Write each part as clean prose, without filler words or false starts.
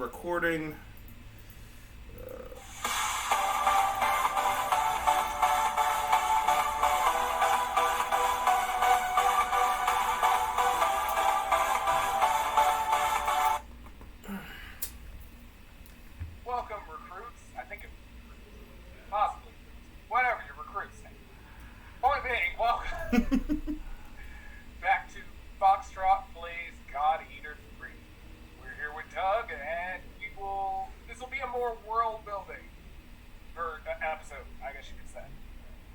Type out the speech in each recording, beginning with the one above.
recording. Welcome, recruits. I think it possibly. Whatever your recruits say. Point being, welcome back to Foxtrot Blaze God Eater 3. We're here with Doug, and this will be a more world building episode, I guess you could say.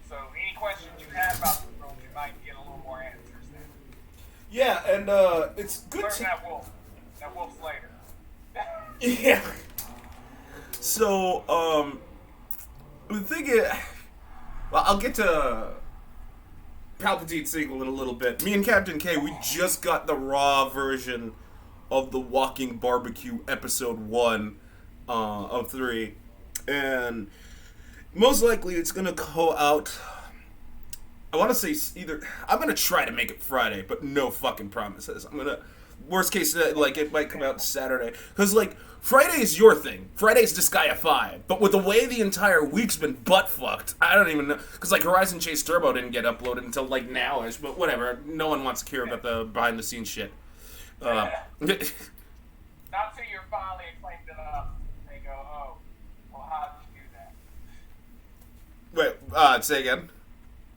So, any questions you had about the world, you might get a little more answers then. Yeah, and it's good Learn to... that wolf's later. Yeah. So, the thing is... Well, I'll get to Palpatine's sequel in a little bit. Me and Captain K, we just got the raw version of the Walking Barbecue episode 1 of 3. And most likely it's going to go out... I want to say either... I'm going to try to make it Friday, but no fucking promises. I'm going to... Worst case, like, it might come out Saturday. Because, like, Friday is your thing. Friday's Disgaea 5. But with the way the entire week's been butt-fucked, I don't even know. Because, like, Horizon Chase Turbo didn't get uploaded until, like, now-ish. But whatever. No one wants to hear about the behind-the-scenes shit. Not till you're finally acclaimed enough. They go, oh, well, how did you do that? Wait, say again?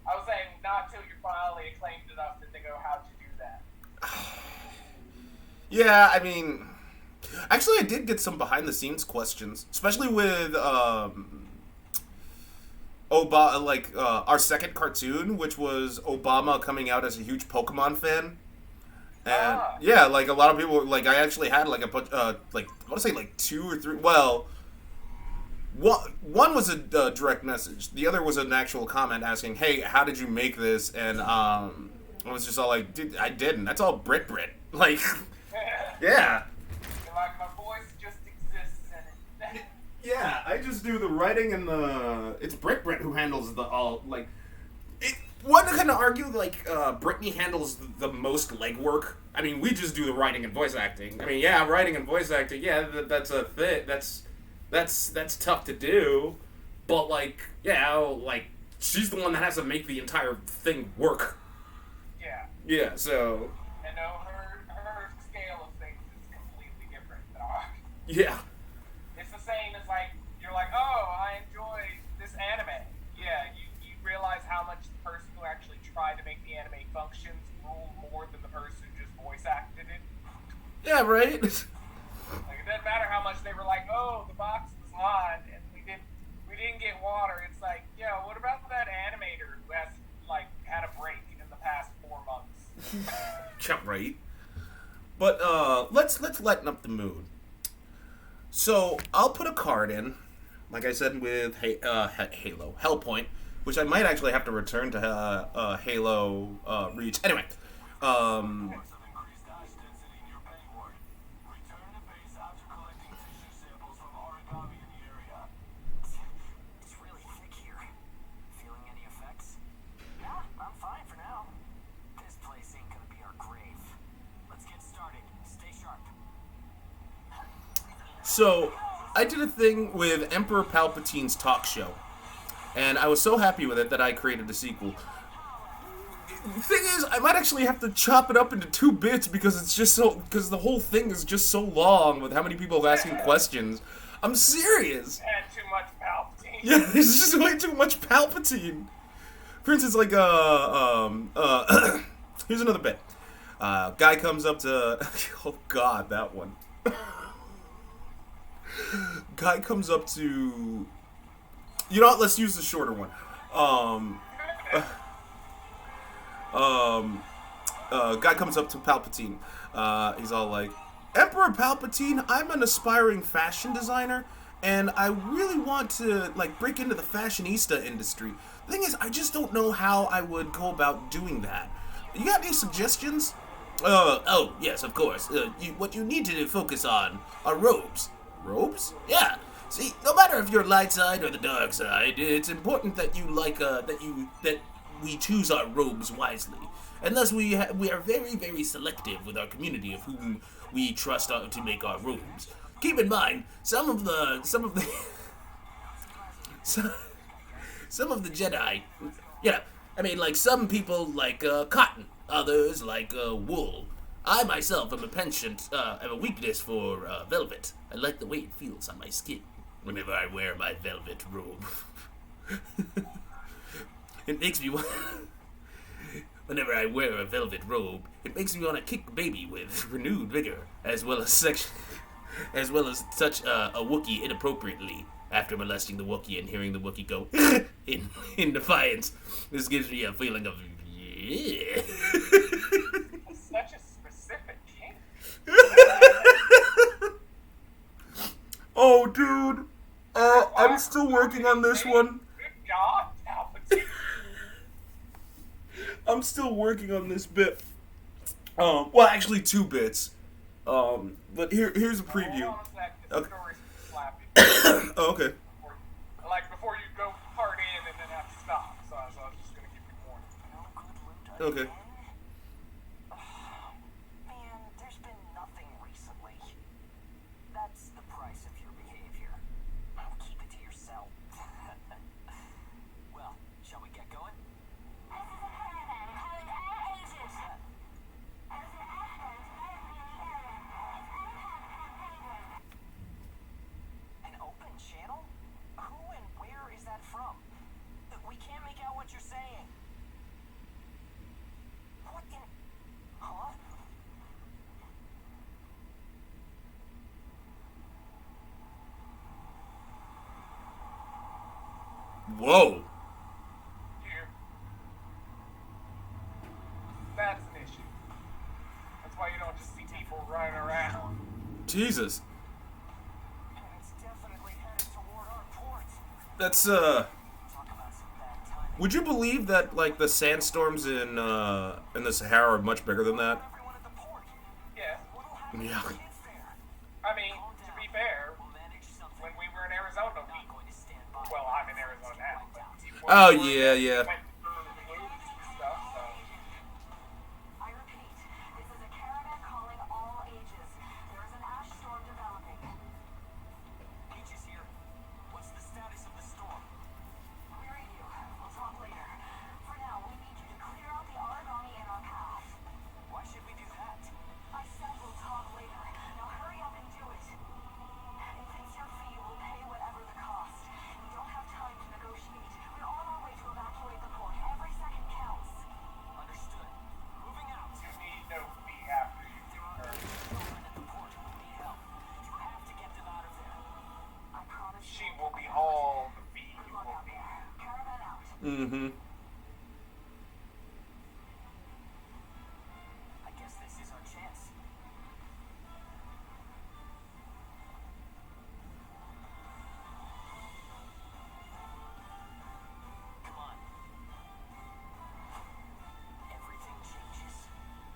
I was saying, not till you're finally acclaimed enough that they go, how'd you do that? Yeah, I mean... Actually, I did get some behind-the-scenes questions. Especially with, our second cartoon, which was Obama coming out as a huge Pokemon fan. And, yeah, like, a lot of people... Like, I actually had, like, a bunch... I want to say, like, 2 or 3... Well... One was a direct message. The other was an actual comment asking, hey, how did you make this? And, I was just all like, dude, I didn't. That's all Brit. Like... Yeah. Like, my voice just exists in it. Yeah, I just do the writing and the... It's Brit who handles the all, like... One can argue, like, Brittany handles the most legwork. I mean, we just do the writing and voice acting. I mean, yeah, writing and voice acting, yeah, that's a thing. That's tough to do. But, like, yeah, like, she's the one that has to make the entire thing work. Yeah. Yeah, so... And no, her scale of things is completely different than ours. Yeah. It's the same as, like, you're like, oh, I enjoy this anime. Yeah, you realize how much the person who actually tried to make the anime functions ruled more than the person who just voice acted it. Yeah, right? Like, it doesn't matter how much they were like, oh, the box was on, and we didn't get water. It's like, yeah, what about that animator who has, like, had a break in the past 4 months? Yeah, right. But, let's lighten up the mood. So, I'll put a card in, like I said, with Halo, Hellpoint, which I might actually have to return to Halo Reach. Anyway, so, I did a thing with Emperor Palpatine's talk show, and I was so happy with it that I created a sequel. The thing is, I might actually have to chop it up into 2 bits because because the whole thing is just so long with how many people asking questions. I'm serious. And too much Palpatine. Yeah, it's just way too much Palpatine. For instance, like, here's another bit. Guy comes up to, oh god, that one. Guy comes up to... You know what? Let's use the shorter one. Guy comes up to Palpatine. He's all like, Emperor Palpatine, I'm an aspiring fashion designer, and I really want to, like, break into the fashionista industry. The thing is, I just don't know how I would go about doing that. You got any suggestions? Oh, yes, of course. What you need to focus on are robes. Robes? Yeah. See, no matter if you're light side or the dark side, it's important that you that we choose our robes wisely. And thus we are very, very selective with our community of whom we trust to make our robes. keep in mind, some of the some of the Jedi, I mean, like, some people like cotton, others like wool. I myself am a penchant, have a weakness for velvet. I like the way it feels on my skin whenever I wear my velvet robe. It makes me want. Whenever I wear a velvet robe, it makes me want to kick baby with renewed vigor, as well as touch a Wookiee inappropriately after molesting the Wookiee and hearing the Wookiee go in defiance. This gives me a feeling of yeah. Such a specific kink. Oh, dude. I'm still working on this one. Good God, Palpatine. I'm still working on this bit. Well, actually 2 bits. But here's a preview. Hold on a sec. The Okay. story's slappy. Oh, okay. Before you go party and then have to stop. So I was just gonna give you warning. Okay. Man, there's been nothing recently. That's the price of your behavior. Keep it to yourself. Well, shall we get going? An open channel? Who and where is that from? We can't make out what you're saying. What in... Huh? Whoa. Here. That's an issue. That's why you don't just see people running around. Jesus. And it's definitely headed toward our port. That's Talk about some bad timing. Would you believe that like the sandstorms in the Sahara are much bigger than that? Everyone at the port. Yeah. What'll happen Yeah. to the kids there? I mean, to be fair, We'll manage something. when we were in Arizona, Not going to stand by. well, I'm in Arizona now. But Oh, yeah, yeah. Went through the blues and stuff, so. I repeat, this is a caravan calling all ages. There is an ash storm developing. Peaches here. What's the status of the storm? Query you. We'll talk later. For now, we need you to clear out the origami in our path. Why should we do that? I said we'll talk later. Now hurry up and do it. If it's your fee, we'll pay whatever the cost. We don't have time to negotiate. We're on our way to evacuate the port. Every second counts. Understood. Moving out. You need no fee after you do her. Children at the port who need help. You have to get them out of there. I promise She you. will be all the fee you Good luck will out be. there. Caravan out. Mm-hmm. I guess this is our chance. Come on. Everything changes.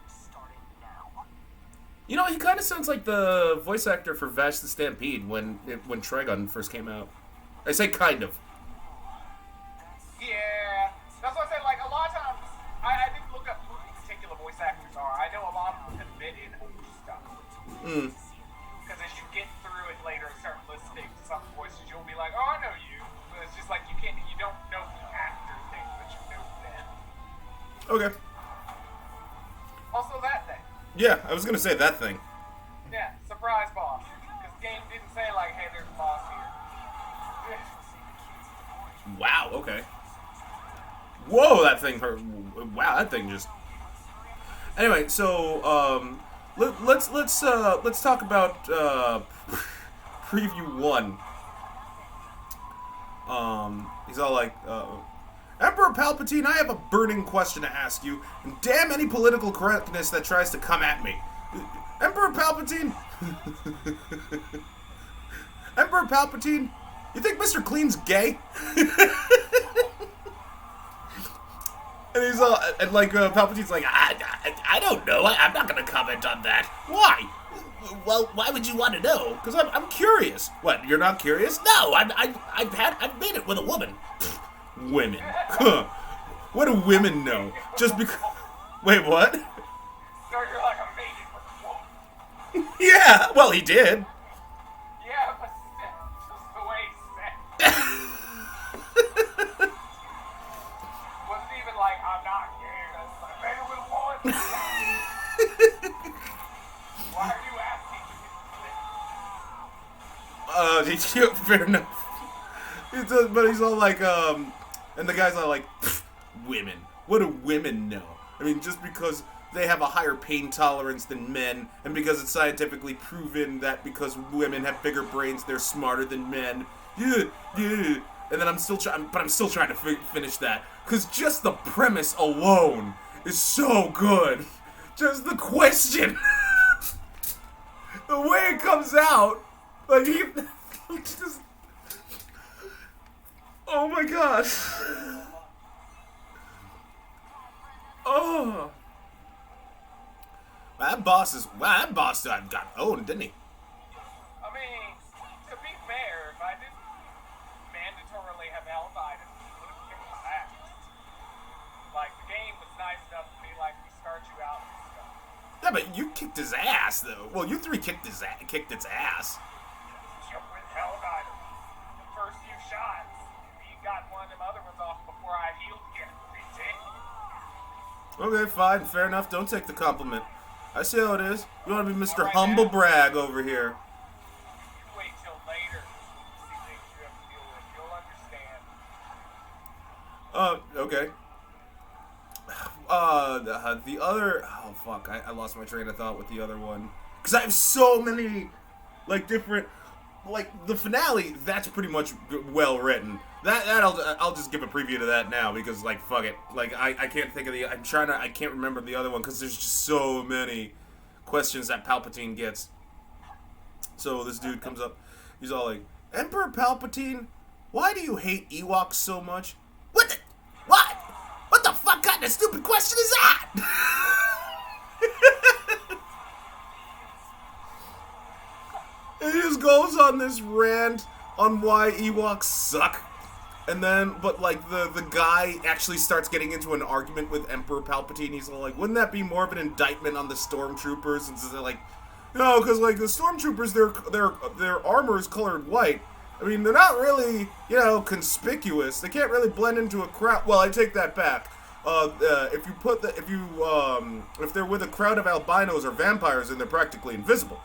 Starting now. You know, he kind of sounds like the voice actor for Vash the Stampede when Trigon first came out. I say kind of. Yeah, that's what I said. Like a lot of times, I didn't look up who particular voice actors are. I know a lot of them have been in older stuff. Because as you get through it later and start listening to some voices, you'll be like, "Oh, I know you." But it's just like you don't know the actor's name, but you know them. Okay. Also, that thing. Yeah, I was gonna say that thing. Yeah, surprise boss. Because game didn't say like, "Hey, there's a boss here." Wow. Okay. Whoa, that thing hurt. Wow, that thing just. Anyway, so let's talk about preview 1. He's all like, Emperor Palpatine, I have a burning question to ask you, and damn any political correctness that tries to come at me. Emperor Palpatine, Emperor Palpatine, you think Mr. Clean's gay? And he's all, and like, Palpatine's like, I don't know. I'm not gonna comment on that. Why? Well, why would you want to know? Because I'm curious. What? You're not curious? No, I've made it with a woman. Women. Huh. What do women know? Just because. Wait, what? So you're like, "I made it with a woman." Yeah. Well, he did. Fair enough. But he's all like, and the guy's all like, women. What do women know? I mean, just because they have a higher pain tolerance than men, and because it's scientifically proven that because women have bigger brains, they're smarter than men. Yeah. And then I'm still trying to finish that, because just the premise alone is so good. Just the question, the way it comes out, like he just. Oh my gosh. Oh. That boss got owned, didn't he? I mean, to be fair, if I didn't mandatorily have health items, he would have kicked my ass. Like, the game was nice enough to be like, we start you out and stuff. Yeah, but you kicked his ass, though. Well, you three kicked its ass. With health items. The first few shots, you got one of them other ones off before I healed again. Okay, fine, fair enough. Don't take the compliment. I see how it is. You want to be Mr. Right Humble now. Brag over here. You wait till later to see things you have to deal with. You'll understand. Okay. The other... Oh, fuck. I lost my train of thought with the other one. Because I have so many, like, different... Like, the finale, that's pretty much well written. I'll just give a preview to that now, because, like, fuck it. Like, I can't think of I can't remember the other one, because there's just so many questions that Palpatine gets. So this dude comes up, he's all like, Emperor Palpatine, why do you hate Ewoks so much? What the fuck kind of stupid question is that? And he just goes on this rant on why Ewoks suck. And then, but like, the guy actually starts getting into an argument with Emperor Palpatine. He's like, wouldn't that be more of an indictment on the stormtroopers? And so they're like, no, because like the stormtroopers, their armor is colored white. I mean, they're not really, conspicuous. They can't really blend into a crowd. Well, I take that back. If they're with a crowd of albinos or vampires, then they're practically invisible.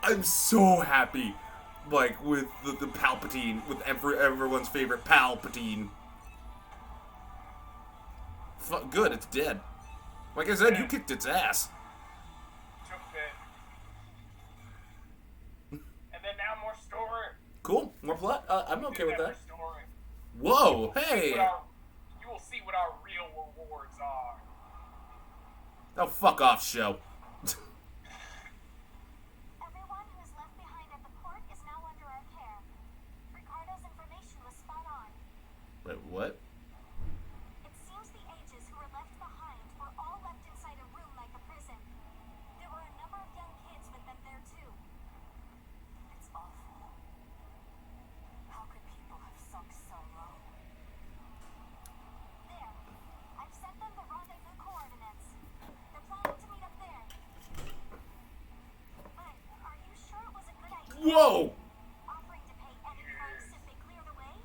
I'm so happy, like, with the Palpatine, with everyone's favorite Palpatine. Good, it's dead. Like I said, you kicked its ass. Jumped in. And then now more story. Cool, more plot. I'm okay with that. Story. Whoa, hey! You will see what our real rewards are. Oh, fuck off, show. Everyone who is left behind at the port is now under our care. Ricardo's information was spot on. Wait, what? It seems the ages who were left behind were all left inside a room like a prison. There were a number of young kids with them there too. It's awful. How could people have sunk so low? There. I've sent them the rendezvous coordinates. They're planning to meet up there. But are you sure it was a good idea? Whoa! Offering to pay any price if they clear the way?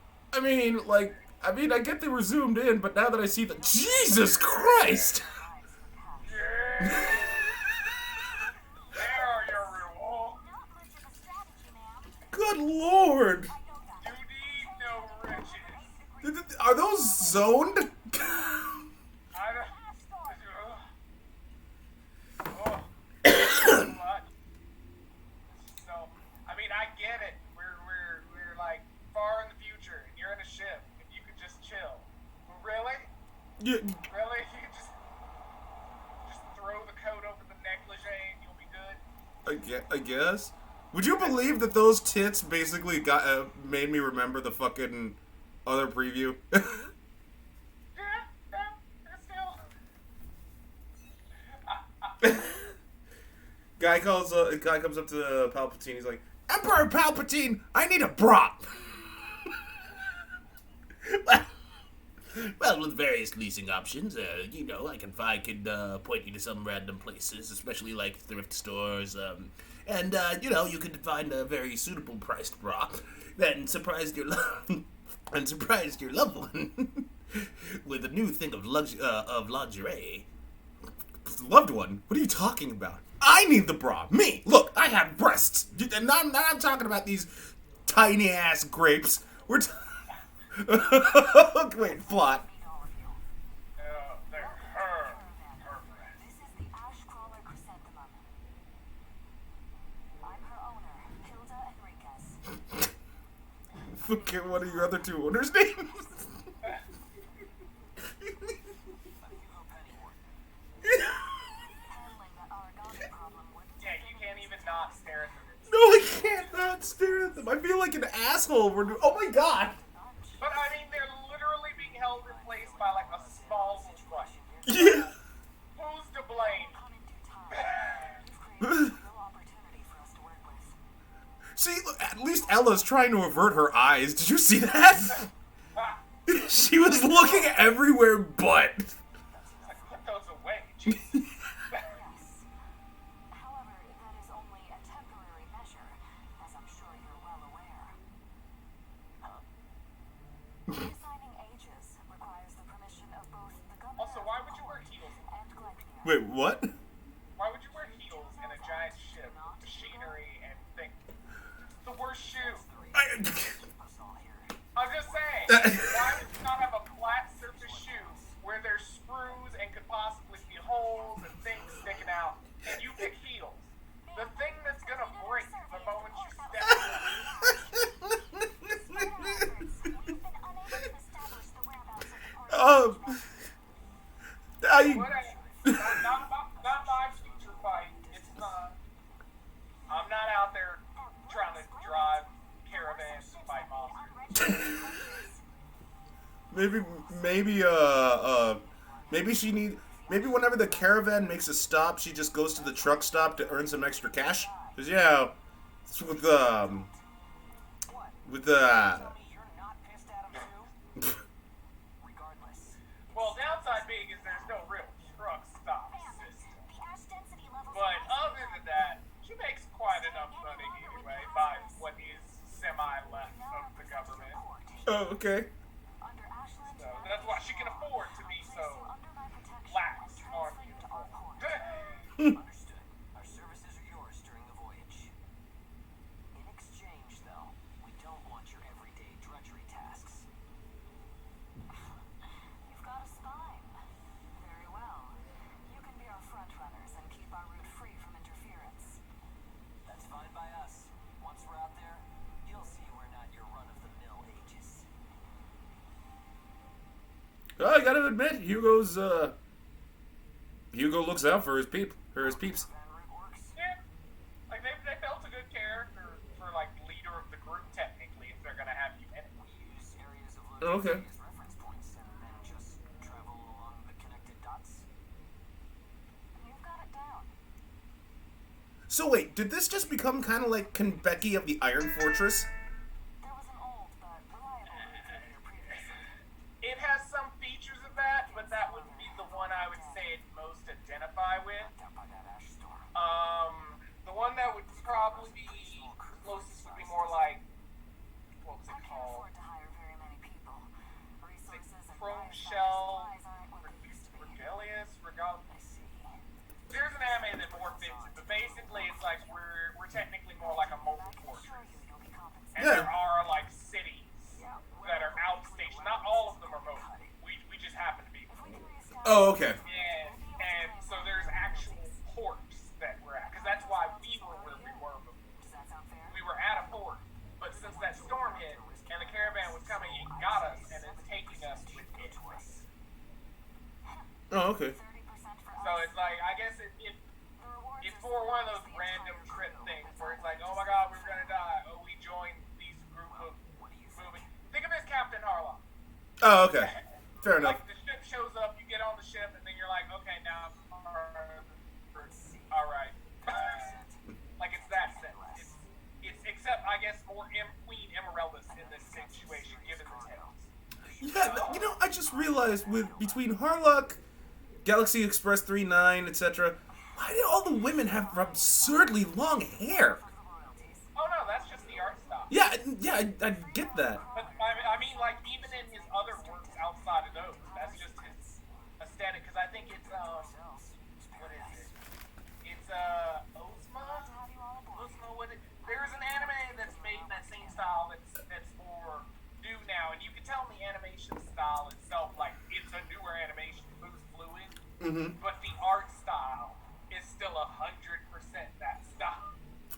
I get they were zoomed in, but now that I see the... Jesus Christ! There are your rewards. Not much of a strategy, ma'am. Good lord! I know that. You need no riches. Are those zoned? I don't... Oh, so much. So, I mean, I get it. We're like far in the future, and you're in a ship, and you could just chill. But really? Yeah, Really? You could just throw the coat over the negligee, and you'll be good? I guess. Would you believe that those tits basically made me remember the fucking other preview? Still. Guy comes up to Palpatine. He's like, Emperor Palpatine, I need a prop. Well, with various leasing options, I can point you to some random places, especially like thrift stores, and you could find a very suitable priced prop and surprise your loved one with a new thing of lingerie. Loved one? What are you talking about? I need the bra. Me. Look, I have breasts. And I'm not talking about these tiny ass grapes. We're wait, plot. They're her breasts. This is the ash crawler chrysanthemum. I'm her owner, Hilda Enriquez. Okay, what are your other two owners' names? Handling that origami problem would Yeah, you can't even not stare at them. No, I can't not stare at them. I feel like an asshole. Oh my god. But I mean, they're literally being held in place by like a small slut. Yeah. Who's to blame? come in due time. You've created a real opportunity for us to work with. See, look, at least Ella's trying to avert her eyes. Did you see that? She was looking everywhere but. Like, put those away. Jesus. Yes. However, that is only a temporary measure, as I'm sure you're well aware. Reassigning ages requires the permission of both the governor Also, why would you wear heels? and Gleipnir. Wait, what? Why would you wear heels in a giant ship, machinery, and thing? It's the worst shoe. I'm just saying. Why would you not have a flat surface shoe where there's screws and could possibly be holes and things sticking out, and you pick heels? The thing that's gonna break the moment you step in. Despite our efforts, we've been unable to establish the whereabouts of the port. Not my future fight. It's not. I'm not out there trying to drive caravans and fight monsters. maybe whenever the caravan makes a stop, she just goes to the truck stop to earn some extra cash. Cause yeah, it's with the You're not pissed at him too? Regardless. Well, downside being is there's no real truck stop system. The ash density levels But other than that, she makes quite enough money anyway by what is semi-left of the government. oh, okay. under Ashland. So that's why she can afford to be so Under my protection, lax on transferred to our port. Understood. Our services are yours during the voyage. In exchange, though, we don't want your everyday drudgery tasks. You've got a spine. Very well. You can be our front runners and keep our route free from interference. That's fine by us. Once we're out there, you'll see we're not your run-of-the-mill ages. Well, I gotta admit, Hugo looks out for his peeps. Van route works. Yeah. Like they felt a good character for like leader of the group technically if they're gonna have you in it. We use areas of Oh, okay. location as reference points and then just travel along the connected dots. You've got it down. So wait, did this just become kind of like Konbeki of the Iron Fortress? There was an old but reliable route leader previously. It has some features of that, but that would be the one I would say it most identify with. Down by that ash storm. The one that would probably be closest would be more like what was I it can't called? afford to hire very many people. Resources and Chrome bioscience Shell, supplies aren't what they used to be. Regalius, I see. There's an anime that more fits it, but basically it's like we're technically more like a I can multi-fortress. assure you you'll be compensated. And Yeah. there are like cities that are outstationed. Not all of them are mobile. We just happen to be. If we can reestablish Oh, okay. And so there's actual ports that we're at, because that's why we were where we were before. Does that sound fair? We were at a port, but since that storm hit and the caravan was coming, it got us and it's taking us with it. Oh, okay. 30% for So us. it's like I guess The rewards it's are for one of similar those to the random entire trip crew. things where it's like, oh my god, we're gonna die. Oh, we joined these group of moving. Think of it as Captain Harlock. Oh, okay. Fair enough. Like the ship shows up, you get on the ship, and then you're like, okay, now all right. Like it's that sense. It's except I guess more Queen Emeraldus in this situation, given the tales. Yeah, you know, I just realized between Harlock, Galaxy Express 39, etc., why do all the women have absurdly long hair? Oh no, that's just the art style. Yeah, I get that. But I mean, like even in his other works outside of those, that's just his aesthetic. Because I think it's what is it? It's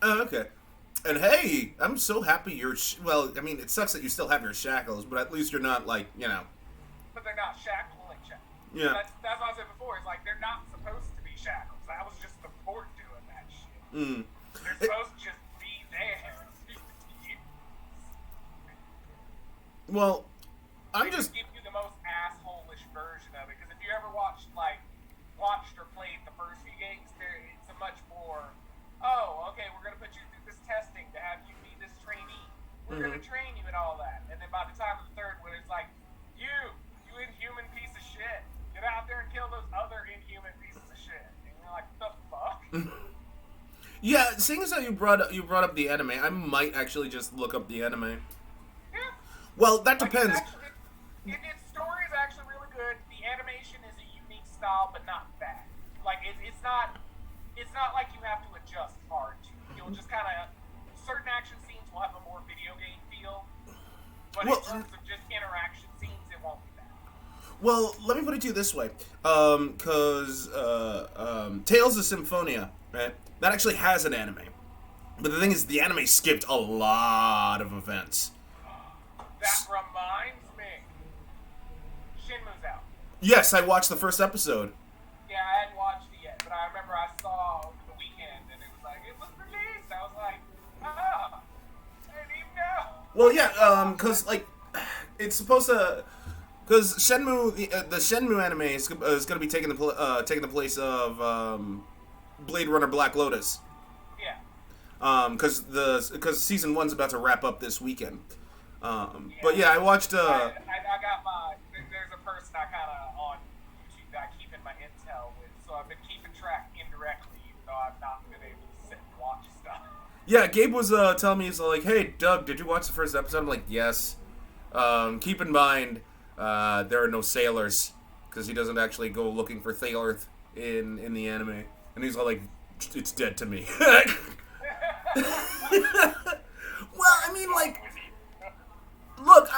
Oh, okay. And hey, I'm so happy you're. Well, I mean, it sucks that you still have your shackles, but at least you're not like, you know. But they're not shackling shackles. Yeah. That's what I said before. It's like they're not supposed to be shackles. That was just the port doing that shit. Mm. They're supposed to just be there. Well, I'm They just. give you the most asshole-ish version of it. Because if you ever watched or played the first few games, it's a much more. Oh, okay, we're gonna put you through this testing to have you be this trainee. We're gonna train you and all that. And then by the time of the third one, it's like, you inhuman piece of shit, get out there and kill those other inhuman pieces of shit. And you're like, the fuck? Yeah, seeing as how you brought up the anime, I might actually just look up the anime. Yeah. Well, that Like, depends. Its story is actually really good. The animation is a unique style, but not bad. Like it's not like you have to adjust hard to. You'll just kind of certain action scenes will have a more video game feel, but Well, in terms of just interaction scenes, it won't be bad. Well, let me put it to you this way, because Tales of Symphonia, right? That actually has an anime, but the thing is, the anime skipped a lot of events. That reminds me, Shinmu's out. Yes, I watched the first episode. Yeah, I hadn't watched it yet, but I remember I saw over the weekend, and it was like it was released. I was like, I didn't even know. Well, yeah, because like it's supposed to, because Shenmue, the Shenmue anime is going to be taking the place of Blade Runner Black Lotus. Yeah. Because season 1's about to wrap up this weekend. But yeah, I watched. I got there's a person I kind of on YouTube that I keep in my intel with, so I've been keeping track indirectly, even though I've not been able to sit and watch stuff. Yeah, Gabe was telling me, he's like, "Hey, Doug, did you watch the first episode?" I'm like, "Yes." Keep in mind, there are no sailors, because he doesn't actually go looking for sailors in the anime, and he's all like, "It's dead to me." Well, I mean, like, look,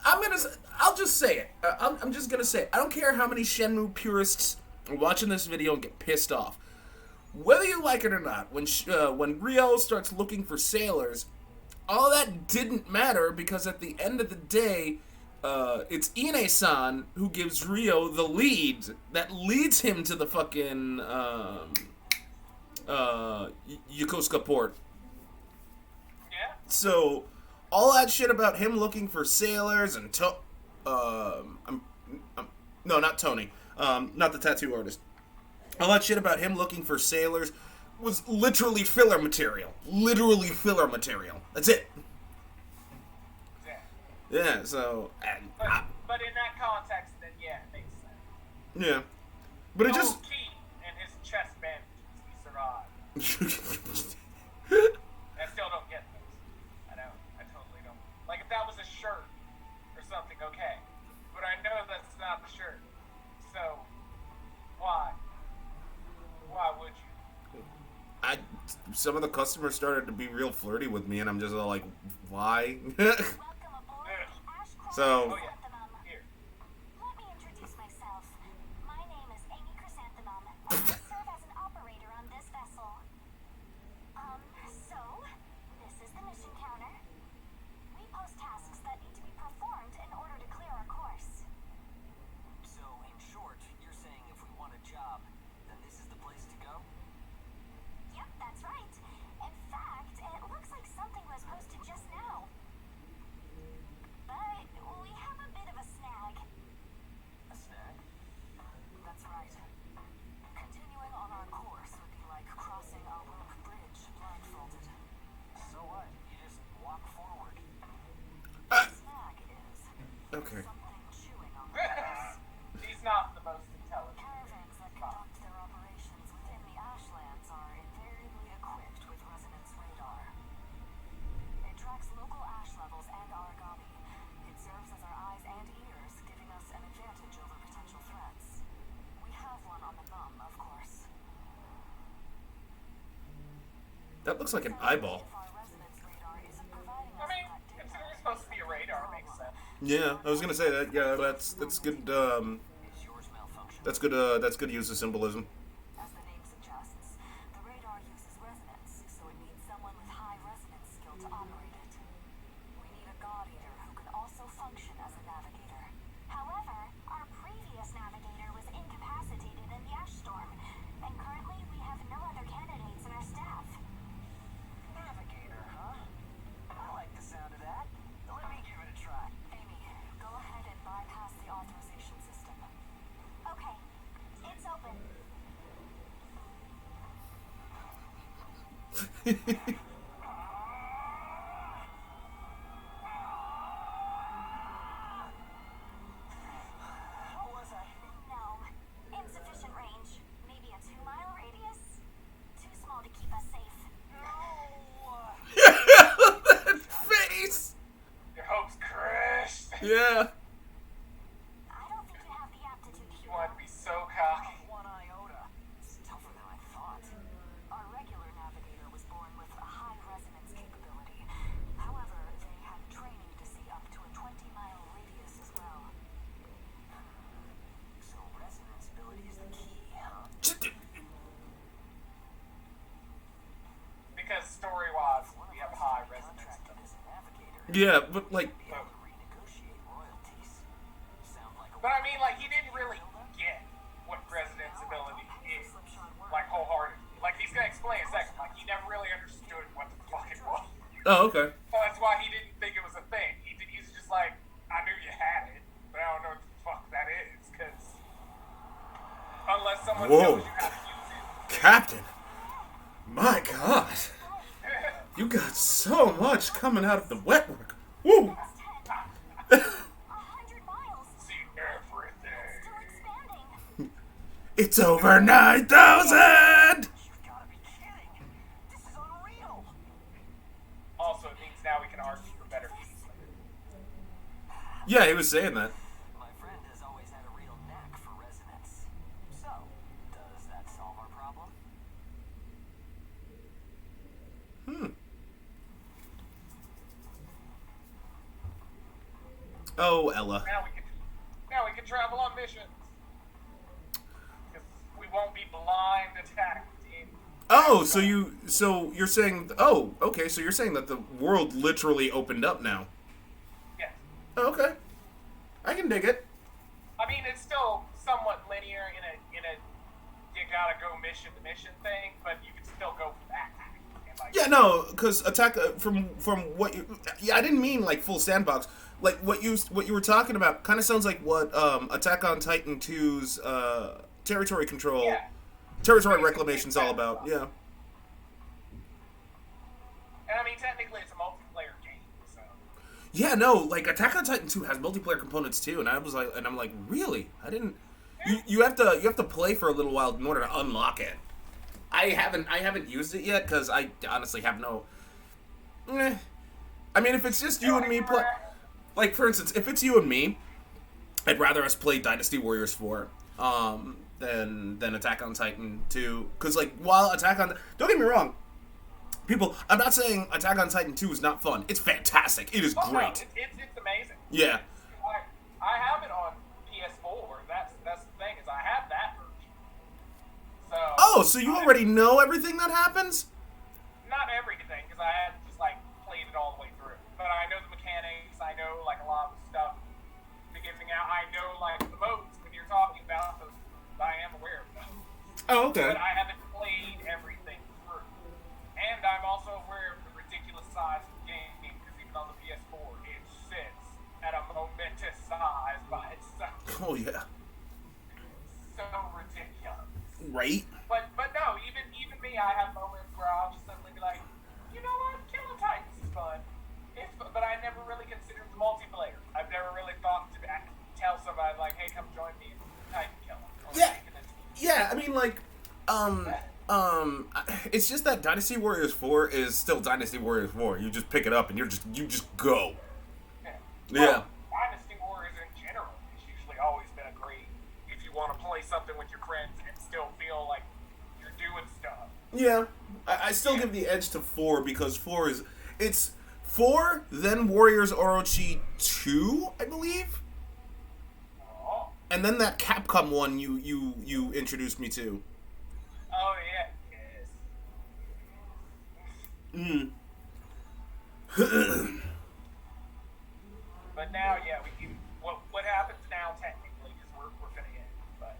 I'll just say it. I'm just gonna say it. I don't care how many Shenmue purists are watching this video and get pissed off. Whether you like it or not, when Ryo starts looking for sailors, all that didn't matter because at the end of the day, it's Ine-san who gives Ryo the lead that leads him to the fucking Yokosuka port. Yeah. So, all that shit about him looking for sailors and no, not Tony, not the tattoo artist. All that shit about him looking for sailors was literally filler material. Literally filler material. That's it. Yeah. Yeah. So. But in that context, then yeah, it makes sense. Yeah. But it just. Key and his chest bandages, he survived. I still don't get those. I know. I totally don't. Like, if that was a shirt or something, okay. But I know that's not the shirt. So, why? Why would you? Some of the customers started to be real flirty with me, and I'm just all like, why? So. Oh, yeah. Here. Let me introduce myself. My name is Amy Chrysanthemum, and I serve as an operator on this vessel. So, this is the mission counter. We post tasks that need to be performed in order to clear our course. So, in short, you're saying if we want a job, then this is the place to go? Yep, that's right. In fact, it looks like something was posted just now. But we have a bit of a snag. A snag? That's right. Continuing on our course would be like crossing a rope bridge blindfolded. So what? You just walk forward. Snag is Okay. something chewing on the course. He's not the most intelligent. Caravans that conduct their operations within the Ashlands are invariably equipped with resonance radar. It tracks local ash levels and origami. It serves as our eyes and ears, giving us an advantage over potential threats. We have one on the Num, of course. That looks like an eyeball. If our resonance radar isn't providing I us mean, with that considering data, it's supposed to be a radar, it makes sense. Yeah, I was gonna say that. Yeah, that's good. Is yours malfunction? That's good use of symbolism. as the name suggests, the radar uses resonance, so it needs someone What was I? No. Insufficient range. Maybe a 2-mile radius? Too small to keep us safe. That face. Your hopes crushed. Yeah. I don't think you have the aptitude You here. want to be so cocky. One iota. It's tougher than I thought. Our regular navigator was born with a high resonance capability. However, they had training to see up to a 20-mile radius as well. So resonance ability is the key, huh? Because story-wise, we have high resonance. Contracted as a navigator. Yeah, but like, Be able to renegotiate royalties. Sound like a But I mean, like, he didn't really get what resonance ability is, like, wholeheartedly. Like, he's gonna explain in a second. Like, he never really understood what the fuck it was. oh, okay. So that's why he didn't think it was a thing. He's just like, I knew you had it, but I don't know what the fuck that is, because unless someone Whoa. tells you how to use it. Captain. My God. You got so much coming out of the wet work. Woo. 100 miles. See everything. Still expanding. It's over 9,000. You've got to be kidding! This is unreal! Also, it means now we can argue for better pizza. Yeah, he was saying that. My friend has always had a real knack for resonance. So, does that solve our problem? Oh, Ella. Now we can travel on missions. Because we won't be blind attacked in. Oh, so you're saying, oh, okay, so you're saying that the world literally opened up now. Yes. Oh, okay. I can dig it. I mean, it's still somewhat linear in a you gotta go mission to mission thing, but you can still go back. And, like, Yeah, no, because Attack from what you, yeah, I didn't mean like full sandbox. Like what you were talking about kind of sounds like what Attack on Titan 2's territory control, Yeah. territory reclamation's all about. Yeah. And I mean, technically, it's a multiplayer game, so. Yeah, no, like Attack on Titan 2 has multiplayer components too, and I'm like, really? I didn't. You have to play for a little while in order to unlock it. I haven't used it yet because I honestly have no. I mean, if it's just you and me play, like for instance, if it's you and me, I'd rather us play Dynasty Warriors 4 than Attack on Titan 2, because like while don't get me wrong, people, I'm not saying Attack on Titan 2 is not fun. It's fantastic. It is Oh, no, great. it's amazing. Yeah. I have it on PS4. That's the thing, is I have that version. So. Oh, so you already know everything that happens? Not everything, because I hadn't just like played it all the way through. But I know the mechanics. I know like a lot of the stuff. Beginning out, I know like the modes when you're talking about those. I am aware of them. Oh, okay. But I haven't played everything through. And I'm also aware of the ridiculous size of the game, because even on the PS4, it sits at a momentous size by itself. Oh yeah. So ridiculous. Right? But no, even me, I have moments where I'll just suddenly be like, you know what, Killing Titans is fun. But I never really considered the multiplayer. I've never really thought to tell somebody like, hey, come join me in Titan Killing. Yeah. Yeah, I mean like it's just that Dynasty Warriors 4 is still Dynasty Warriors 4. You just pick it up and you just go. Yeah. Yeah. Well, Dynasty Warriors in general has usually always been a great, if you want to play something with your friends and still feel like you're doing stuff. Yeah. I still give the edge to 4 because 4 it's 4, then Warriors Orochi 2, I believe. Oh, And then that Capcom one you introduced me to. oh yeah, yes. But now, yeah, we can. What happens now technically, because we're gonna end, but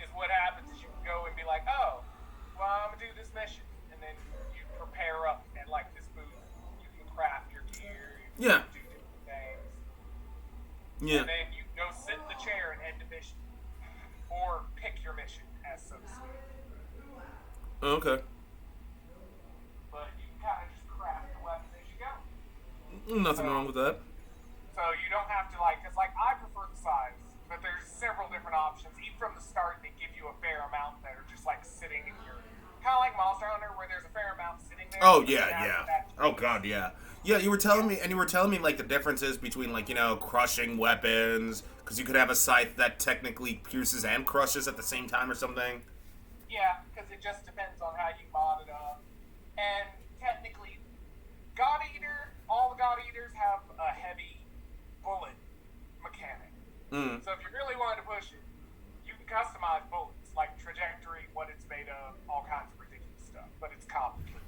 is what happens is you can go and be like, oh, well, I'm gonna do this mission, and then you prepare up at like this booth. You can craft your gear. You Yeah. can do different things. Yeah. And then you go sit in the chair and end the mission, or pick your mission, as so to speak. Okay. Nothing wrong with that. So you don't have to cause I prefer the size, but there's several different options. Even from the start, they give you a fair amount that are just sitting in your, kind of like Monster Hunter, where there's a fair amount sitting there. Oh yeah. Oh god, yeah. Yeah, you were telling me, the differences between crushing weapons, because you could have a scythe that technically pierces and crushes at the same time or something. Yeah, because it just depends on how you mod it up. And technically, all the God Eaters have a heavy bullet mechanic. So if you really wanted to push it, you can customize bullets, like trajectory, what it's made of, all kinds of ridiculous stuff. But it's complicated.